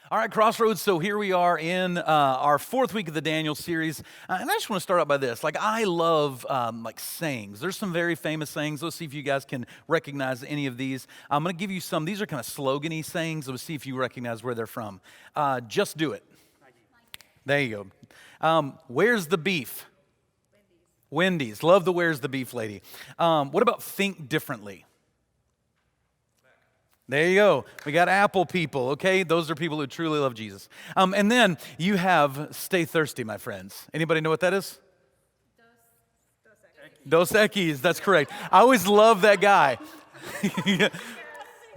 All right, Crossroads, so here we are in our fourth week of the Daniel series. And I just want to start out by this. I love sayings. There's some very famous sayings. Let's see if you guys can recognize any of these. I'm going to give you some. These are kind of slogan-y sayings. Let's see if you recognize where they're from. Just do it. There you go. Where's the beef? Wendy's. Love the where's the beef lady. What about think differently? There you go. We got Apple people, okay? Those are people who truly love Jesus. And then you have stay thirsty, my friends. Anybody know what that is? Dos Equis, that's correct. I always love that guy.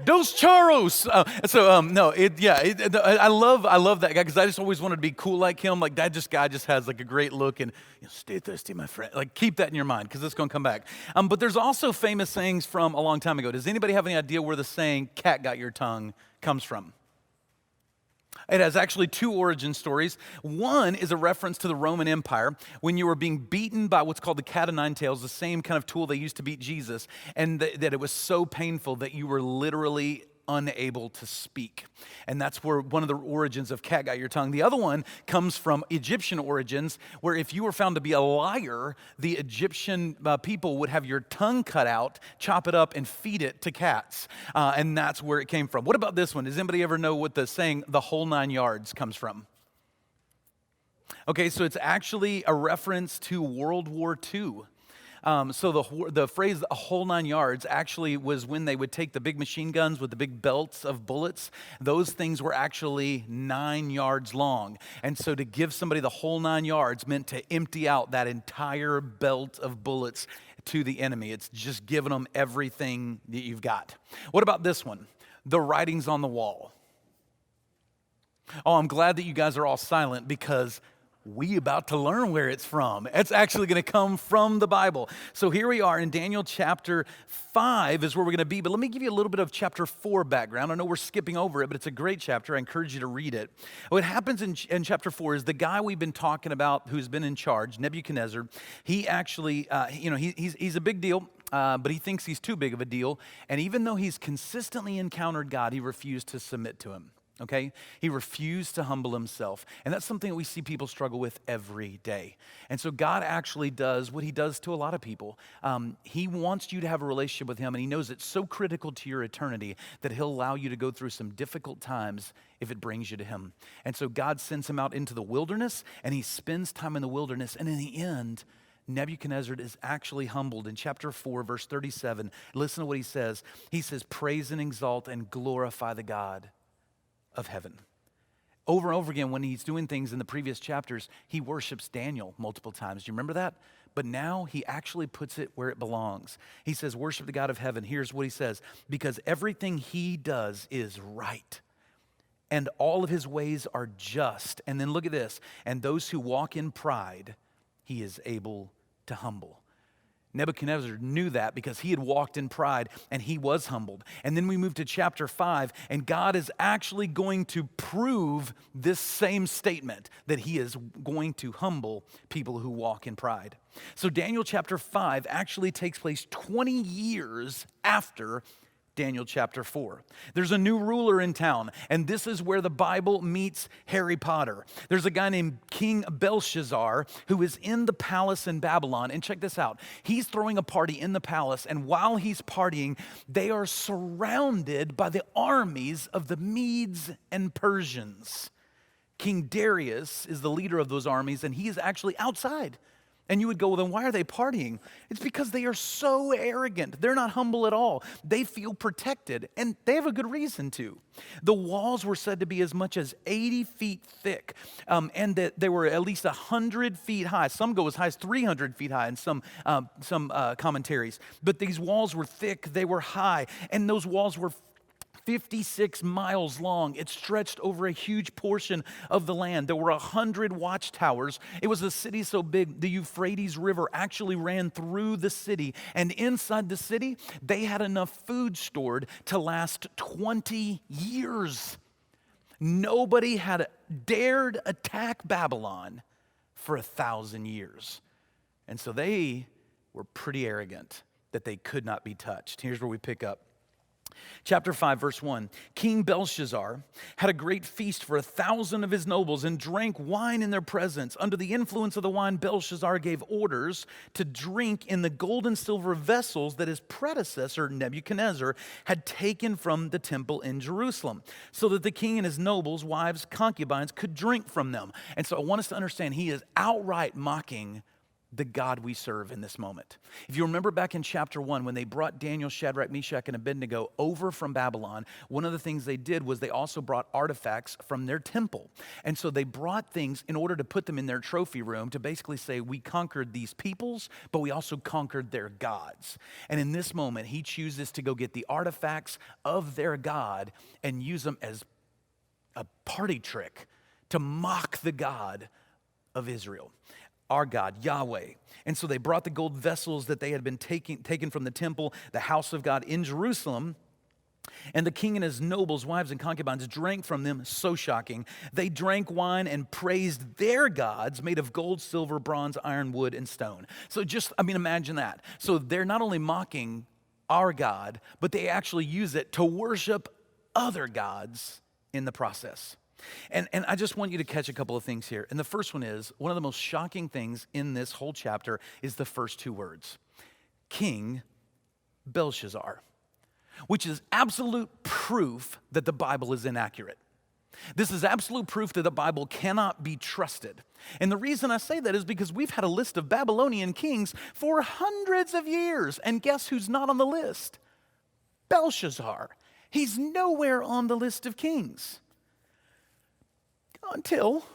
Dos Charos. I love that guy because I just always wanted to be cool like him. Like that guy just has like a great look and stay thirsty, my friend. Like keep that in your mind because it's going to come back. But there's also famous sayings from a long time ago. Does anybody have any idea where the saying "cat got your tongue" comes from? It has actually two origin stories. One is a reference to the Roman Empire when you were being beaten by what's called the cat o' nine tails, the same kind of tool they used to beat Jesus, and that it was so painful that you were literally unable to speak. And that's where one of the origins of cat got your tongue. The other one comes from Egyptian origins, where if you were found to be a liar, the Egyptian people would have your tongue cut out, chop it up, and feed it to cats. And that's where it came from. What about this one? Does anybody ever know what the saying, the whole 9 yards, comes from? Okay, so it's actually a reference to World War II. So the phrase "a whole 9 yards" actually was when they would take the big machine guns with the big belts of bullets. Those things were actually 9 yards long. And so to give somebody the whole 9 yards meant to empty out that entire belt of bullets to the enemy. It's just giving them everything that you've got. What about this one? The writing's on the wall. Oh, I'm glad that you guys are all silent because we about to learn where it's from. It's actually going to come from the Bible. So here we are in Daniel chapter 5 is where we're going to be. But let me give you a little bit of chapter 4 background. I know we're skipping over it, but it's a great chapter. I encourage you to read it. What happens in chapter 4 is the guy we've been talking about who's been in charge, Nebuchadnezzar, he actually, he's a big deal. But he thinks he's too big of a deal. And even though he's consistently encountered God, he refused to submit to him. Okay? He refused to humble himself. And that's something that we see people struggle with every day. And so God actually does what he does to a lot of people. He wants you to have a relationship with him, and he knows it's so critical to your eternity that he'll allow you to go through some difficult times if it brings you to him. And so God sends him out into the wilderness, and he spends time in the wilderness. And in the end, Nebuchadnezzar is actually humbled. In chapter 4, verse 37, listen to what he says. He says, "Praise and exalt and glorify the God of heaven." Over and over again, when he's doing things in the previous chapters, he worships Daniel multiple times. Do you remember that? But now he actually puts it where it belongs. He says, worship the God of heaven. Here's what he says: because everything he does is right, and all of his ways are just. And then look at this: and those who walk in pride, he is able to humble. Nebuchadnezzar knew that because he had walked in pride and he was humbled. And then we move to chapter 5, and God is actually going to prove this same statement, that he is going to humble people who walk in pride. So Daniel chapter 5 actually takes place 20 years after Daniel chapter 4. There's a new ruler in town, and this is where the Bible meets Harry Potter. There's a guy named King Belshazzar who is in the palace in Babylon, and check this out. He's throwing a party in the palace, and while he's partying, they are surrounded by the armies of the Medes and Persians. King Darius is the leader of those armies, and he is actually outside. And you would go, well, then why are they partying? It's because they are so arrogant. They're not humble at all. They feel protected, and they have a good reason to. The walls were said to be as much as 80 feet thick, and that they were at least 100 feet high. Some go as high as 300 feet high in some commentaries. But these walls were thick, they were high, and those walls were 56 miles long. It stretched over a huge portion of the land. There were 100 watchtowers. It was a city so big, the Euphrates River actually ran through the city. And inside the city, they had enough food stored to last 20 years. Nobody had dared attack Babylon for 1,000 years. And so they were pretty arrogant that they could not be touched. Here's where we pick up. Chapter 5, verse 1. King Belshazzar had a great feast for 1,000 of his nobles and drank wine in their presence. Under the influence of the wine, Belshazzar gave orders to drink in the gold and silver vessels that his predecessor, Nebuchadnezzar, had taken from the temple in Jerusalem, so that the king and his nobles, wives, concubines could drink from them. And so I want us to understand he is outright mocking the God we serve in this moment. If you remember back in chapter 1, when they brought Daniel, Shadrach, Meshach, and Abednego over from Babylon, one of the things they did was they also brought artifacts from their temple. And so they brought things in order to put them in their trophy room to basically say, we conquered these peoples, but we also conquered their gods. And in this moment, he chooses to go get the artifacts of their God and use them as a party trick to mock the God of Israel, our God, Yahweh. And so they brought the gold vessels that they had been taken from the temple, the house of God in Jerusalem, and the king and his nobles, wives, and concubines drank from them. So shocking. They drank wine and praised their gods made of gold, silver, bronze, iron, wood, and stone. So imagine that. So they're not only mocking our God, but they actually use it to worship other gods in the process. And I just want you to catch a couple of things here. And the first one is, one of the most shocking things in this whole chapter is the first two words, King Belshazzar, which is absolute proof that the Bible is inaccurate. This is absolute proof that the Bible cannot be trusted. And the reason I say that is because we've had a list of Babylonian kings for hundreds of years. And guess who's not on the list? Belshazzar. He's nowhere on the list of kings. Until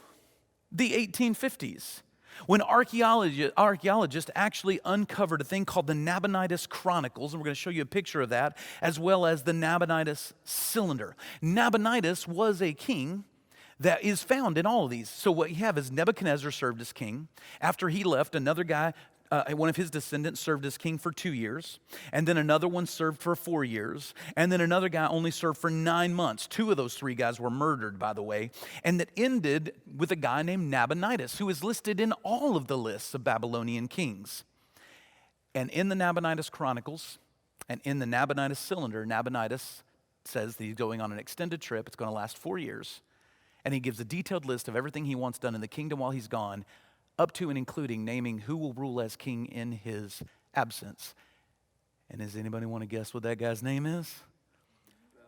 the 1850s, when archaeologists actually uncovered a thing called the Nabonidus Chronicles, and we're going to show you a picture of that, as well as the Nabonidus Cylinder. Nabonidus was a king that is found in all of these. So what you have is Nebuchadnezzar served as king. After he left, another guy, one of his descendants served as king for 2 years, and then another one served for 4 years, and then another guy only served for 9 months. 2 of those 3 guys were murdered, by the way, and that ended with a guy named Nabonidus, who is listed in all of the lists of Babylonian kings. And in the Nabonidus Chronicles and in the Nabonidus Cylinder, Nabonidus says that he's going on an extended trip. It's going to last 4 years, and he gives a detailed list of everything he wants done in the kingdom while he's gone, up to and including naming who will rule as king in his absence. And does anybody want to guess what that guy's name is?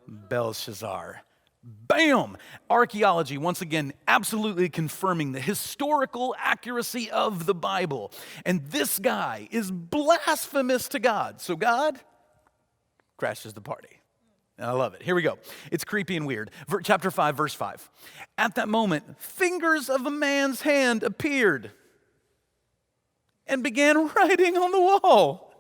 Belshazzar. Bam! Archaeology, once again, absolutely confirming the historical accuracy of the Bible. And this guy is blasphemous to God. So God crashes the party. I love it. Here we go. It's creepy and weird. Chapter 5, verse 5. At that moment, fingers of a man's hand appeared and began writing on the wall.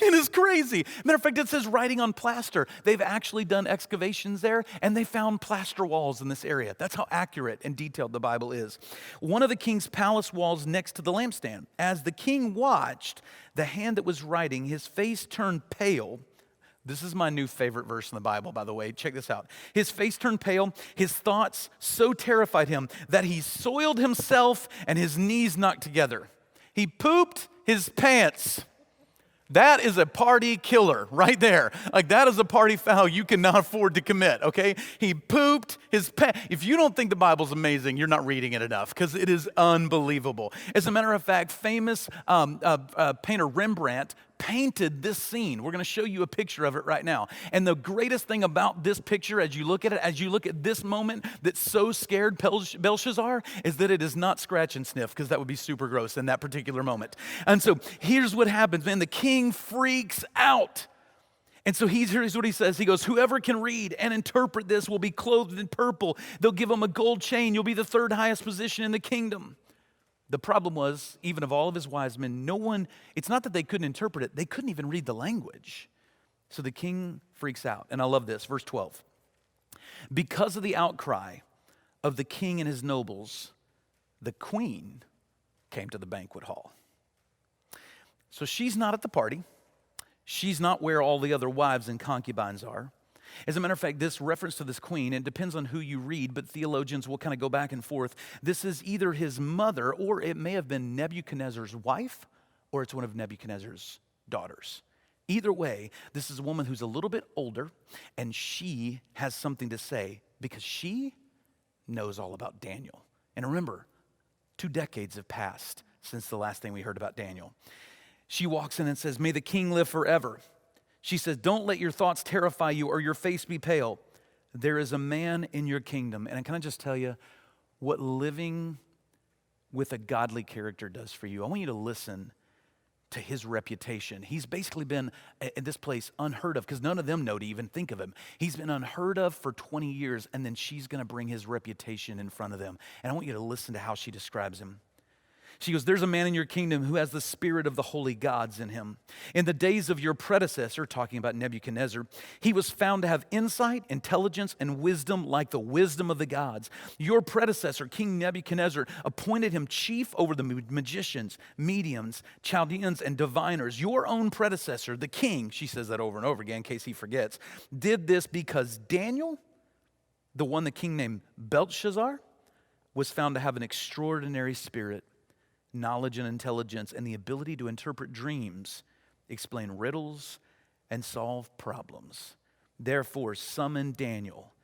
It is crazy. Matter of fact, it says writing on plaster. They've actually done excavations there, and they found plaster walls in this area. That's how accurate and detailed the Bible is. One of the king's palace walls next to the lampstand. As the king watched the hand that was writing, his face turned pale. This is my new favorite verse in the Bible, by the way. Check this out. His face turned pale. His thoughts so terrified him that he soiled himself and his knees knocked together. He pooped his pants. That is a party killer right there. Like, that is a party foul you cannot afford to commit, okay? He pooped his pants. If you don't think the Bible's amazing, you're not reading it enough, because it is unbelievable. As a matter of fact, famous painter Rembrandt painted this scene. We're going to show you a picture of it right now. And the greatest thing about this picture, as you look at it, as you look at this moment that so scared Belshazzar, is that it is not scratch and sniff, because that would be super gross in that particular moment. And so here's what happens, man. The king freaks out. And so here's what he says. He goes, whoever can read and interpret this will be clothed in purple. They'll give him a gold chain. You'll be the 3rd highest position in the kingdom. The problem was, even of all of his wise men, no one, it's not that they couldn't interpret it, they couldn't even read the language. So the king freaks out. And I love this, verse 12. Because of the outcry of the king and his nobles, the queen came to the banquet hall. So she's not at the party. She's not where all the other wives and concubines are. As a matter of fact, this reference to this queen, it depends on who you read, but theologians will kind of go back and forth. This is either his mother, or it may have been Nebuchadnezzar's wife, or it's one of Nebuchadnezzar's daughters. Either way, this is a woman who's a little bit older, and she has something to say because she knows all about Daniel. And remember, 2 decades have passed since the last thing we heard about Daniel. She walks in and says, "May the king live forever." She says, "Don't let your thoughts terrify you or your face be pale. There is a man in your kingdom." And can I just tell you what living with a godly character does for you? I want you to listen to his reputation. He's basically been in this place unheard of because none of them know to even think of him. He's been unheard of for 20 years, and then she's going to bring his reputation in front of them. And I want you to listen to how she describes him. She goes, "There's a man in your kingdom who has the spirit of the holy gods in him. In the days of your predecessor," talking about Nebuchadnezzar, "he was found to have insight, intelligence, and wisdom like the wisdom of the gods. Your predecessor, King Nebuchadnezzar, appointed him chief over the magicians, mediums, Chaldeans, and diviners. Your own predecessor, the king," she says that over and over again in case he forgets, "did this because Daniel, the one the king named Belshazzar, was found to have an extraordinary spirit, knowledge and intelligence, and the ability to interpret dreams, explain riddles, and solve problems. Therefore, summon Daniel,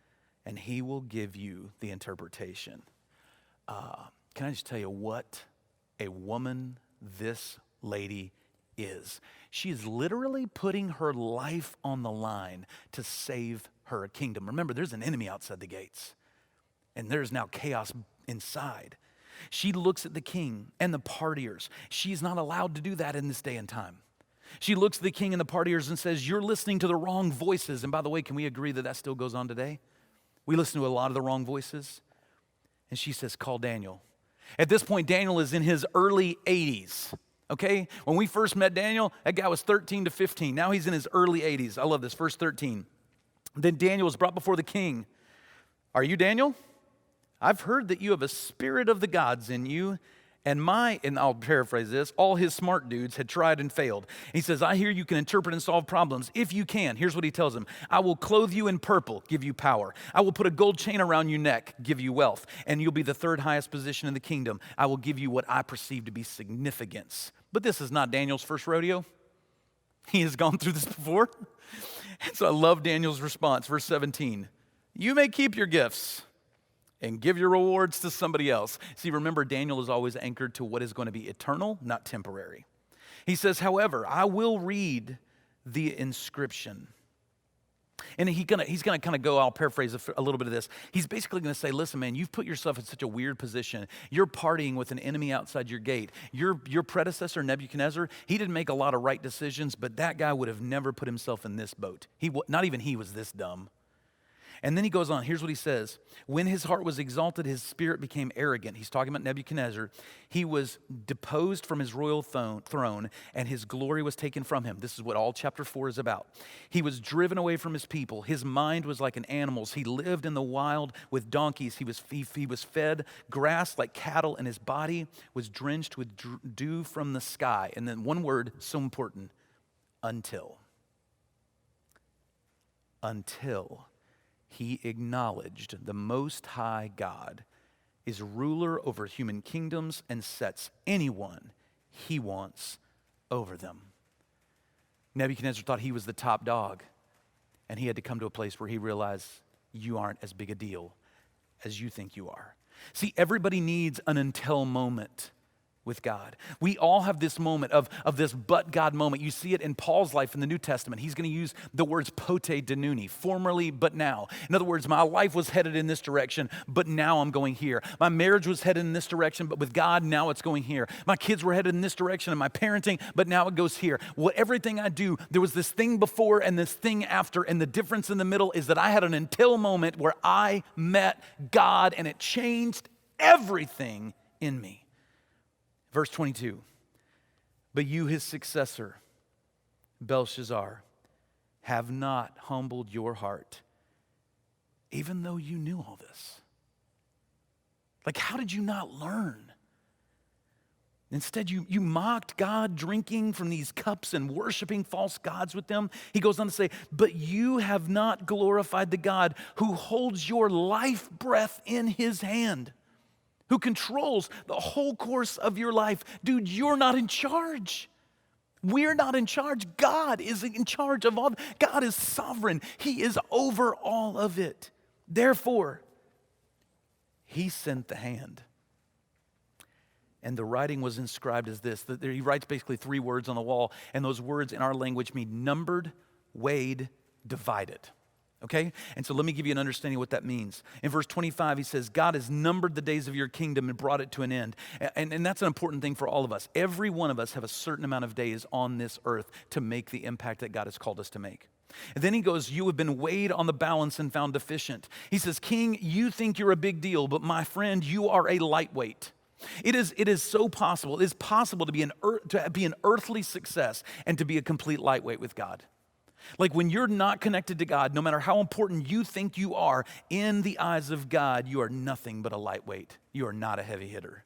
and he will give you the interpretation." Can I just tell you what a woman this lady is? She is literally putting her life on the line to save her kingdom. Remember, there's an enemy outside the gates, and there's now chaos inside. She looks at the king and the partiers. She's not allowed to do that in this day and time. She looks at the king and the partiers and says, "You're listening to the wrong voices." And by the way, can we agree that that still goes on today? We listen to a lot of the wrong voices. And she says, "Call Daniel." At this point, Daniel is in his early 80s. Okay? When we first met Daniel, that guy was 13 to 15. Now he's in his early 80s. I love this, verse 13. "Then Daniel was brought before the king. 'Are you Daniel? I've heard that you have a spirit of the gods in you, and I'll paraphrase this, all his smart dudes had tried and failed. He says, I hear you can interpret and solve problems. If you can," here's what he tells him, "I will clothe you in purple, give you power. I will put a gold chain around your neck, give you wealth, and you'll be the third highest position in the kingdom. I will give you what I perceive to be significance." But this is not Daniel's first rodeo. He has gone through this before. And so I love Daniel's response, verse 17. "You may keep your gifts and give your rewards to somebody else." See, remember, Daniel is always anchored to what is going to be eternal, not temporary. He says, "However, I will read the inscription." And he's gonna kind of go, I'll paraphrase a little bit of this. He's basically gonna say, "Listen, man, you've put yourself in such a weird position. You're partying with an enemy outside your gate. Your predecessor, Nebuchadnezzar, he didn't make a lot of right decisions, but that guy would have never put himself in this boat. Not even he was this dumb." And then he goes on, here's what he says. "When his heart was exalted, his spirit became arrogant." He's talking about Nebuchadnezzar. "He was deposed from his royal throne, and his glory was taken from him." This is what all chapter 4 is about. "He was driven away from his people. His mind was like an animal's. He lived in the wild with donkeys. He was fed grass like cattle, and his body was drenched with dew from the sky." And then one word, so important, until he acknowledged the Most High God is ruler over human kingdoms and sets anyone he wants over them. Nebuchadnezzar thought he was the top dog, and he had to come to a place where he realized, you aren't as big a deal as you think you are. See, everybody needs an until moment with God. We all have this moment of this but God moment. You see it in Paul's life in the New Testament. He's going to use the words pote denuni, formerly but now. In other words, my life was headed in this direction, but now I'm going here. My marriage was headed in this direction, but with God, now it's going here. My kids were headed in this direction in my parenting, but now it goes here. Everything I do, there was this thing before and this thing after, and the difference in the middle is that I had an until moment where I met God, and it changed everything in me. Verse 22, "But you, his successor, Belshazzar, have not humbled your heart, even though you knew all this." Like, how did you not learn? Instead, you mocked God, drinking from these cups and worshiping false gods with them. He goes on to say, "But you have not glorified the God who holds your life breath in his hand, who controls the whole course of your life." Dude, you're not in charge. We're not in charge. God is in charge of all. God is sovereign. He is over all of it. Therefore, he sent the hand. And the writing was inscribed as this. He writes basically 3 words on the wall, and those words in our language mean numbered, weighed, divided. Okay? And so let me give you an understanding of what that means. In verse 25, he says, God has numbered the days of your kingdom and brought it to an end. And that's an important thing for all of us. Every one of us have a certain amount of days on this earth to make the impact that God has called us to make. And then he goes, you have been weighed on the balance and found deficient. He says, King, you think you're a big deal, but my friend, you are a lightweight. It is so possible. It is possible to be an earthly success and to be a complete lightweight with God. Like when you're not connected to God, no matter how important you think you are, in the eyes of God, you are nothing but a lightweight. You are not a heavy hitter.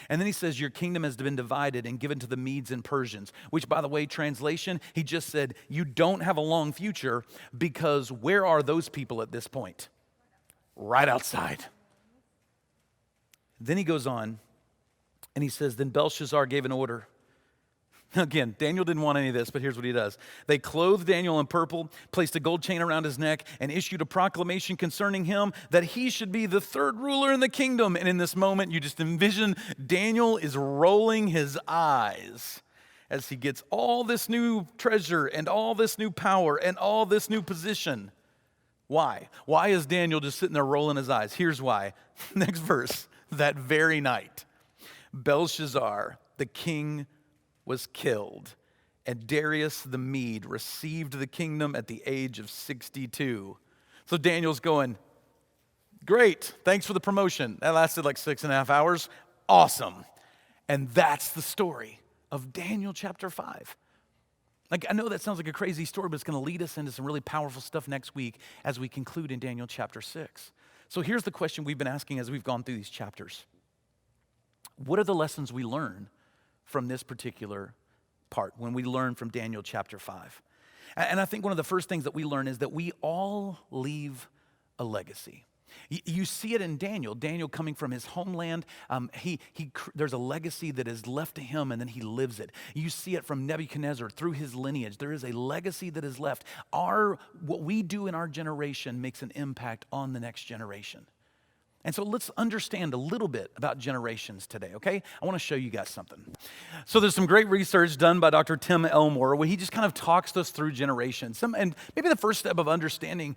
And then he says, your kingdom has been divided and given to the Medes and Persians, which, by the way, translation, he just said, you don't have a long future, because where are those people at this point? Right outside. Then he goes on and he says, then Belshazzar gave an order. Again, Daniel didn't want any of this, but here's what he does. They clothed Daniel in purple, placed a gold chain around his neck, and issued a proclamation concerning him that he should be the 3rd ruler in the kingdom. And in this moment, you just envision Daniel is rolling his eyes as he gets all this new treasure and all this new power and all this new position. Why? Why is Daniel just sitting there rolling his eyes? Here's why. Next verse. That very night, Belshazzar, the king, was killed, and Darius the Mede received the kingdom at the age of 62. So Daniel's going, great, thanks for the promotion. That lasted like 6.5 hours. Awesome. And that's the story of Daniel chapter 5. Like, I know that sounds like a crazy story, but it's going to lead us into some really powerful stuff next week as we conclude in Daniel chapter 6. So here's the question we've been asking as we've gone through these chapters. What are the lessons we learn from this particular part when we learn from Daniel chapter 5? And I think one of the first things that we learn is that we all leave a legacy. You see it in Daniel. Daniel coming from his homeland, there's a legacy that is left to him, and then he lives it. You see it from Nebuchadnezzar through his lineage. There is a legacy that is left. What we do in our generation makes an impact on the next generation. And so let's understand a little bit about generations today, okay? I want to show you guys something. So there's some great research done by Dr. Tim Elmore where he just kind of talks us through generations. And maybe the first step of understanding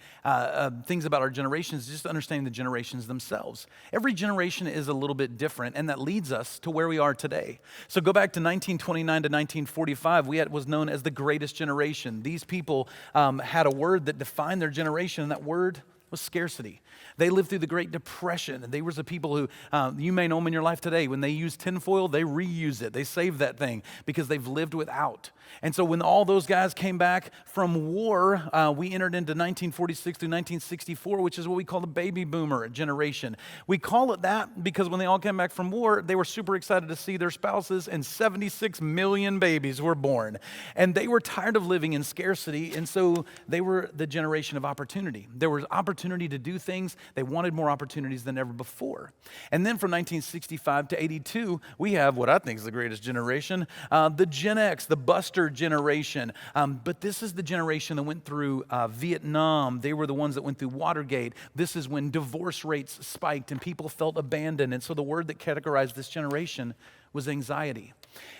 things about our generations is just understanding the generations themselves. Every generation is a little bit different, and that leads us to where we are today. So go back to 1929 to 1945. We had what was known as the greatest generation. These people had a word that defined their generation, and that word was scarcity. They lived through the Great Depression, and they were the people who, you may know them in your life today. When they use tinfoil, they reuse it. They save that thing because they've lived without. And so when all those guys came back from war, we entered into 1946 through 1964, which is what we call the baby boomer generation. We call it that because when they all came back from war, they were super excited to see their spouses, and 76 million babies were born. And they were tired of living in scarcity, and so they were the generation of opportunity. There was opportunity to do things. They wanted more opportunities than ever before. And then from 1965 to 82, we have what I think is the greatest generation, the Gen X, the Buster generation. But this is the generation that went through Vietnam. They were the ones that went through Watergate. This is when divorce rates spiked and people felt abandoned. And so the word that categorized this generation was anxiety.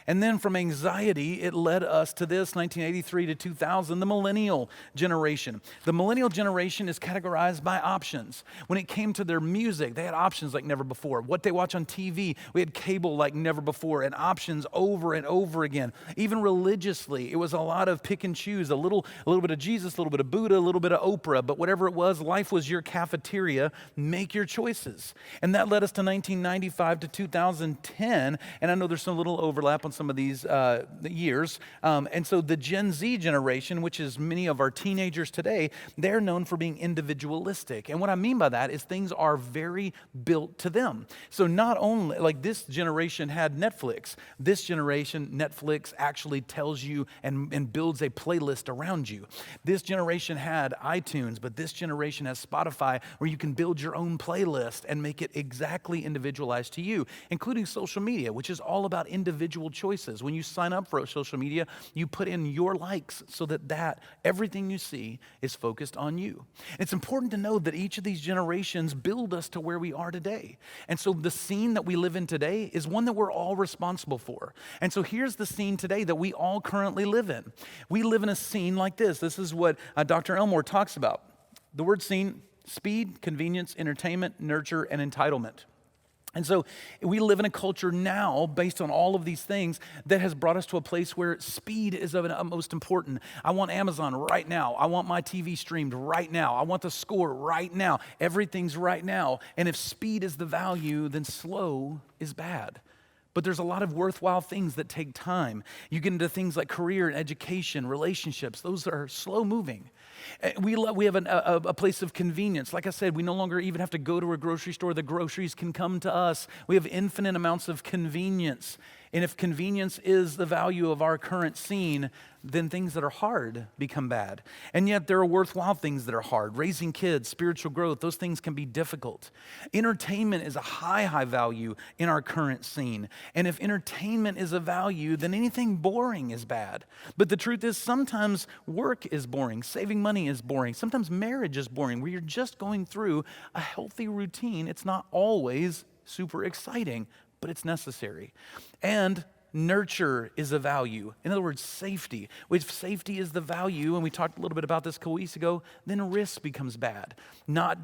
And then from anxiety, it led us to this, 1983 to 2000, the millennial generation. The millennial generation is categorized by options. When it came to their music, they had options like never before. What they watch on TV, we had cable like never before, and options over and over again. Even religiously, it was a lot of pick and choose, a little bit of Jesus, a little bit of Buddha, a little bit of Oprah, but whatever it was, life was your cafeteria. Make your choices. And that led us to 1995 to 2010, and I know there's some little overlap on some of these years. And so the Gen Z generation, which is many of our teenagers today, they're known for being individualistic. And what I mean by that is things are very built to them. So not only, like this generation had Netflix, this generation, Netflix actually tells you and builds a playlist around you. This generation had iTunes, but this generation has Spotify where you can build your own playlist and make it exactly individualized to you, including social media, which is is all about individual choices. When you sign up for social media, you put in your likes so that everything you see is focused on you. It's important to know that each of these generations build us to where we are today. And so the scene that we live in today is one that we're all responsible for. And so here's the scene today that we all currently live in. We live in a scene like this. This is what Dr. Elmore talks about. The word scene: speed, convenience, entertainment, nurture, and entitlement. And so we live in a culture now based on all of these things that has brought us to a place where speed is of utmost important. I want Amazon right now. I want my TV streamed right now. I want the score right now. Everything's right now. And if speed is the value, then slow is bad. But there's a lot of worthwhile things that take time. You get into things like career and education, relationships. Those are slow moving. We have a place of convenience. Like I said, we no longer even have to go to a grocery store. The groceries can come to us. We have infinite amounts of convenience. And if convenience is the value of our current scene, then things that are hard become bad. And yet there are worthwhile things that are hard. Raising kids, spiritual growth, those things can be difficult. Entertainment is a high value in our current scene. And if entertainment is a value, then anything boring is bad. But the truth is, sometimes work is boring. Saving money is boring. Sometimes marriage is boring, where you're just going through a healthy routine. It's not always super exciting, but it's necessary. And nurture is a value. In other words, safety. If safety is the value, and we talked a little bit about this a couple weeks ago, then risk becomes bad. I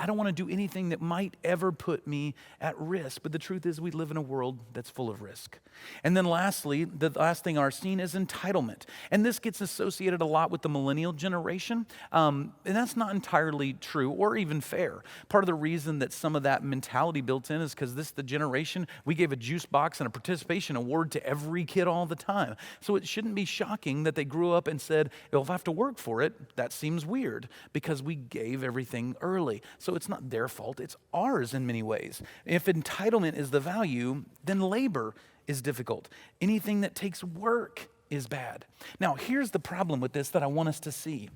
don't want to do anything that might ever put me at risk. But the truth is, we live in a world that's full of risk. And then lastly, the last thing on our scene is entitlement. And this gets associated a lot with the millennial generation. And that's not entirely true or even fair. Part of the reason that some of that mentality built in is because this is the generation, we gave a juice box and a participation award to every kid all the time. So it shouldn't be shocking that they grew up and said, well, if I have to work for it, that seems weird, because we gave everything early. So it's not their fault, it's ours in many ways. If entitlement is the value, then labor is difficult. Anything that takes work is bad. Now, here's the problem with this that I want us to see.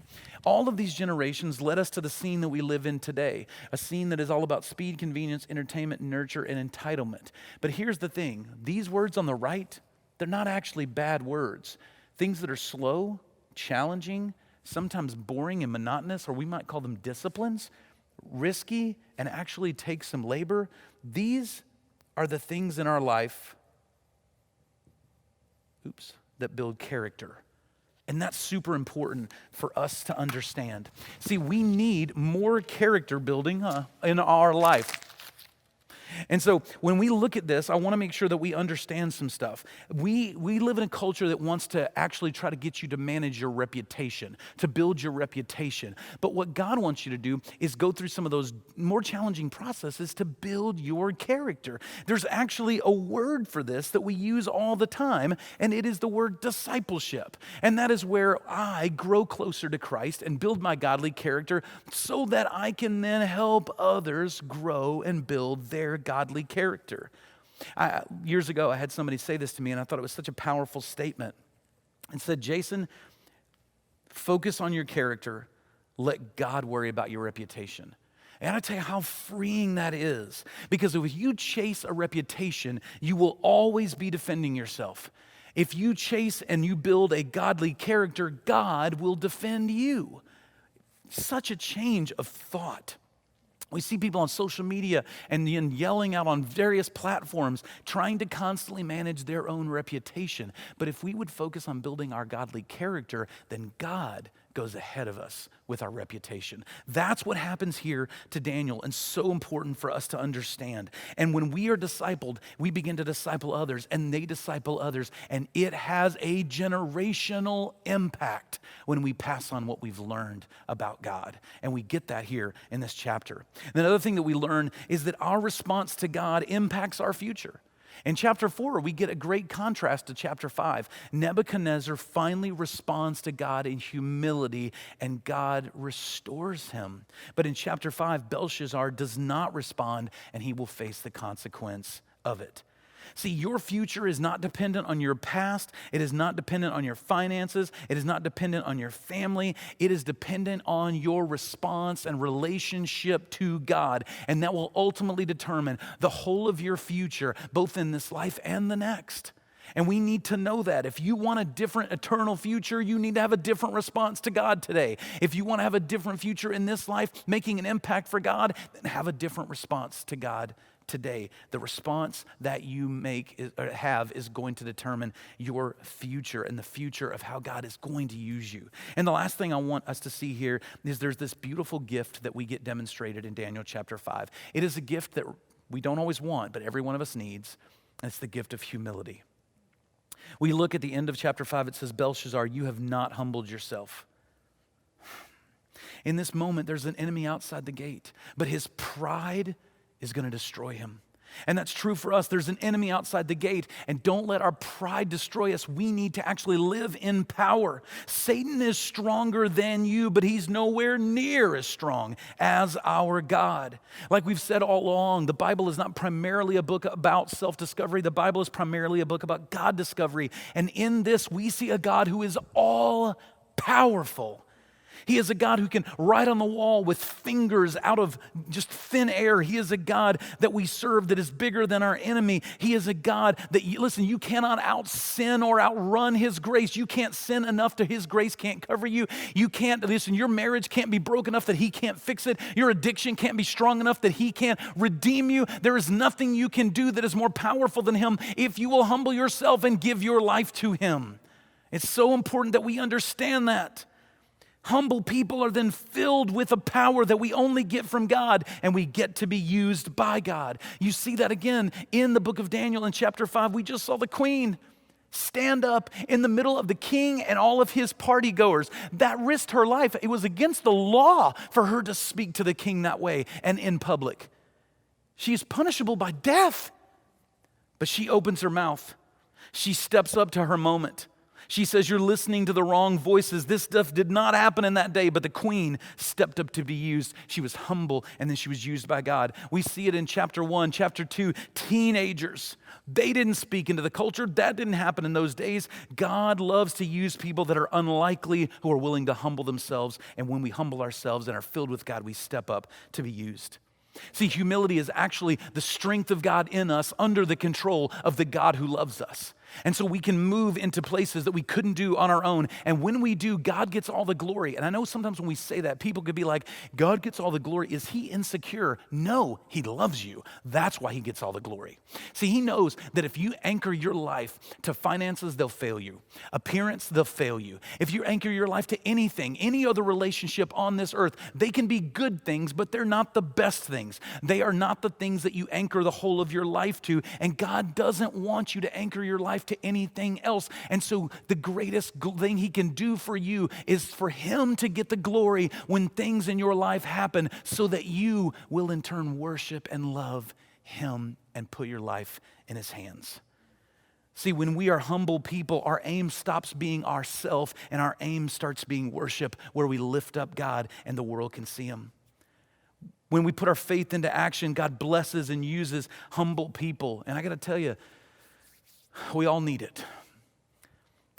All of these generations led us to the scene that we live in today, a scene that is all about speed, convenience, entertainment, nurture, and entitlement. But here's the thing. These words on the right, they're not actually bad words. Things that are slow, challenging, sometimes boring and monotonous, or we might call them disciplines, risky, and actually take some labor. These are the things in our life that build character. And that's super important for us to understand. See, we need more character building in our life. And so when we look at this, I want to make sure that we understand some stuff. We live in a culture that wants to actually try to get you to manage your reputation, to build your reputation. But what God wants you to do is go through some of those more challenging processes to build your character. There's actually a word for this that we use all the time, and it is the word discipleship. And that is where I grow closer to Christ and build my godly character so that I can then help others grow and build their godly character. Years ago, I had somebody say this to me, and I thought it was such a powerful statement. And said, Jason, focus on your character. Let God worry about your reputation. And I tell you how freeing that is. Because if you chase a reputation, you will always be defending yourself. If you chase and you build a godly character, God will defend you. Such a change of thought. We see people on social media and yelling out on various platforms, trying to constantly manage their own reputation. But if we would focus on building our godly character, then God goes ahead of us with our reputation. That's what happens here to Daniel, and so important for us to understand. And when we are discipled, we begin to disciple others, and they disciple others, and it has a generational impact when we pass on what we've learned about God. And we get that here in this chapter. And another thing that we learn is that our response to God impacts our future. In chapter 4, we get a great contrast to chapter 5. Nebuchadnezzar finally responds to God in humility, and God restores him. But in chapter 5, Belshazzar does not respond, and he will face the consequence of it. See, your future is not dependent on your past. It is not dependent on your finances. It is not dependent on your family. It is dependent on your response and relationship to God. And that will ultimately determine the whole of your future, both in this life and the next. And we need to know that. If you want a different eternal future, you need to have a different response to God today. If you want to have a different future in this life, making an impact for God, then have a different response to God today. The response that you have is going to determine your future and the future of how God is going to use you. And the last thing I want us to see here is there's this beautiful gift that we get demonstrated in Daniel chapter 5. It is a gift that we don't always want, but every one of us needs, and it's the gift of humility. We look at the end of chapter 5, it says, Belshazzar, you have not humbled yourself. In this moment, there's an enemy outside the gate, but his pride is going to destroy him. And that's true for us. There's an enemy outside the gate, and don't let our pride destroy us. We need to actually live in power. Satan is stronger than you, but he's nowhere near as strong as our God. Like we've said all along, the Bible is not primarily a book about self-discovery. The Bible is primarily a book about God discovery. And in this, we see a God who is all powerful. He is a God who can write on the wall with fingers out of just thin air. He is a God that we serve that is bigger than our enemy. He is a God that, you cannot out-sin or outrun His grace. You can't sin enough to His grace can't cover you. You can't, your marriage can't be broke enough that He can't fix it. Your addiction can't be strong enough that He can't redeem you. There is nothing you can do that is more powerful than Him if you will humble yourself and give your life to Him. It's so important that we understand that. Humble people are then filled with a power that we only get from God, and we get to be used by God. You see that again in the book of Daniel in chapter 5. We just saw the queen stand up in the middle of the king and all of his party goers. That risked her life. It was against the law for her to speak to the king that way and in public. She is punishable by death, but she opens her mouth. She steps up to her moment. She says, you're listening to the wrong voices. This stuff did not happen in that day, but the queen stepped up to be used. She was humble, and then she was used by God. We see it in chapter 1, chapter 2, teenagers. They didn't speak into the culture. That didn't happen in those days. God loves to use people that are unlikely, who are willing to humble themselves. And when we humble ourselves and are filled with God, we step up to be used. See, humility is actually the strength of God in us under the control of the God who loves us. And so we can move into places that we couldn't do on our own. And when we do, God gets all the glory. And I know sometimes when we say that, people could be like, God gets all the glory. Is He insecure? No, He loves you. That's why He gets all the glory. See, He knows that if you anchor your life to finances, they'll fail you. Appearance, they'll fail you. If you anchor your life to anything, any other relationship on this earth, they can be good things, but they're not the best things. They are not the things that you anchor the whole of your life to. And God doesn't want you to anchor your life to anything else. And so the greatest thing He can do for you is for Him to get the glory when things in your life happen, so that you will in turn worship and love Him and put your life in His hands. See, when we are humble people, our aim stops being ourself and our aim starts being worship, where we lift up God and the world can see Him. When we put our faith into action, God blesses and uses humble people. And I got to tell you, we all need it.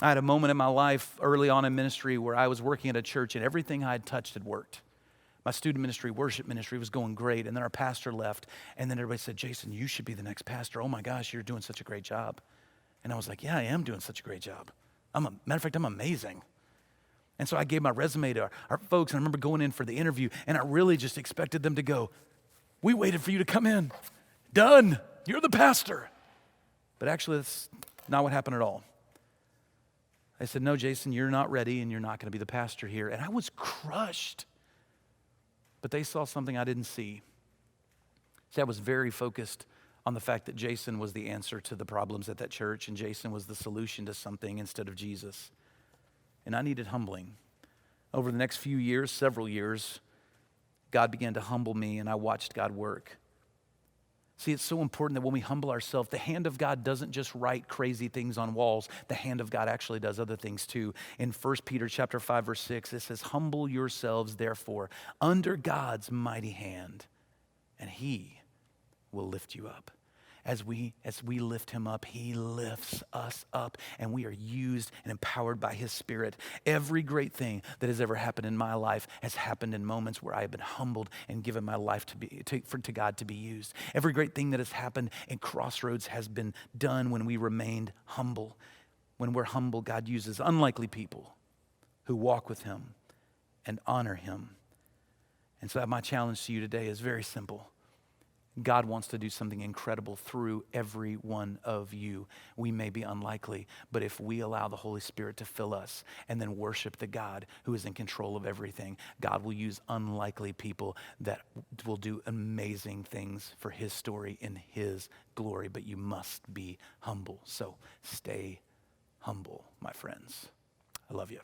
I had a moment in my life early on in ministry where I was working at a church and everything I had touched had worked. My student ministry, worship ministry was going great. And then our pastor left. And then everybody said, Jason, you should be the next pastor. Oh my gosh, you're doing such a great job. And I was like, yeah, I am doing such a great job. Matter of fact, I'm amazing. And so I gave my resume to our folks, and I remember going in for the interview, and I really just expected them to go, we waited for you to come in. Done. You're the pastor. But actually, that's not what happened at all. I said, no, Jason, you're not ready, and you're not going to be the pastor here. And I was crushed. But they saw something I didn't see. See, I was very focused on the fact that Jason was the answer to the problems at that church, and Jason was the solution to something instead of Jesus. And I needed humbling. Over the next few years, several years, God began to humble me, and I watched God work. See, it's so important that when we humble ourselves, the hand of God doesn't just write crazy things on walls. The hand of God actually does other things too. In 1 Peter chapter 5, verse 6, it says, humble yourselves, therefore, under God's mighty hand, and He will lift you up. As we lift him up, he lifts us up, and we are used and empowered by his Spirit. Every great thing that has ever happened in my life has happened in moments where I have been humbled and given my life to God to be used. Every great thing that has happened in Crossroads has been done when we remained humble. When we're humble, God uses unlikely people who walk with him and honor him. And so my challenge to you today is very simple. God wants to do something incredible through every one of you. We may be unlikely, but if we allow the Holy Spirit to fill us and then worship the God who is in control of everything, God will use unlikely people that will do amazing things for his story in his glory. But you must be humble. So stay humble, my friends. I love you.